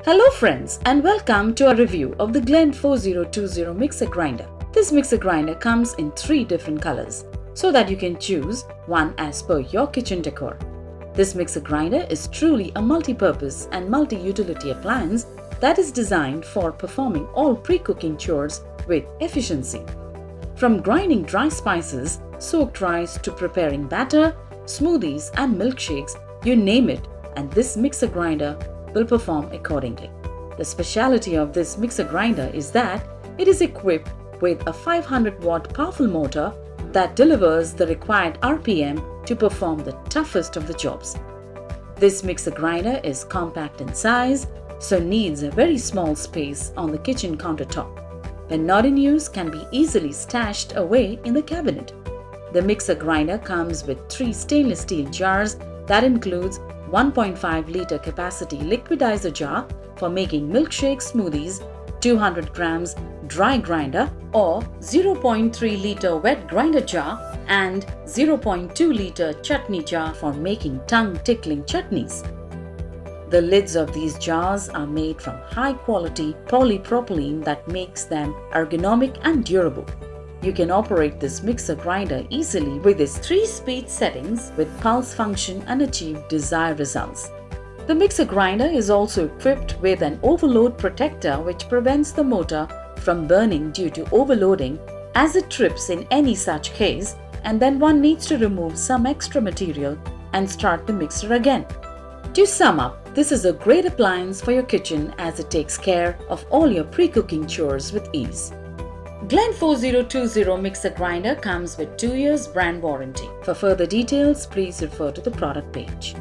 Hello friends and welcome to a review of the Glen 4020 mixer grinder. This mixer grinder comes in 3 different colors so that you can choose one as per your kitchen decor. This mixer grinder is truly a multi-purpose and multi-utility appliance that is designed for performing all pre-cooking chores with efficiency. From grinding dry spices, soaked rice to preparing batter, smoothies and milkshakes, you name it, and this mixer grinder will perform accordingly. The speciality of this mixer grinder is that it is equipped with a 500-watt powerful motor that delivers the required RPM to perform the toughest of the jobs. This mixer grinder is compact in size, so needs a very small space on the kitchen countertop. When not in use, can be easily stashed away in the cabinet. The mixer grinder comes with 3 stainless steel jars that includes 1.5-liter capacity liquidizer jar for making milkshake smoothies, 200 grams dry grinder or 0.3-liter wet grinder jar and 0.2-liter chutney jar for making tongue-tickling chutneys. The lids of these jars are made from high-quality polypropylene that makes them ergonomic and durable. You can operate this mixer grinder easily with its 3-speed settings with pulse function and achieve desired results. The mixer grinder is also equipped with an overload protector which prevents the motor from burning due to overloading as it trips in any such case, and then one needs to remove some extra material and start the mixer again. To sum up, this is a great appliance for your kitchen as it takes care of all your pre-cooking chores with ease. Glen 4020 mixer grinder comes with 2 years brand warranty. For further details, please refer to the product page.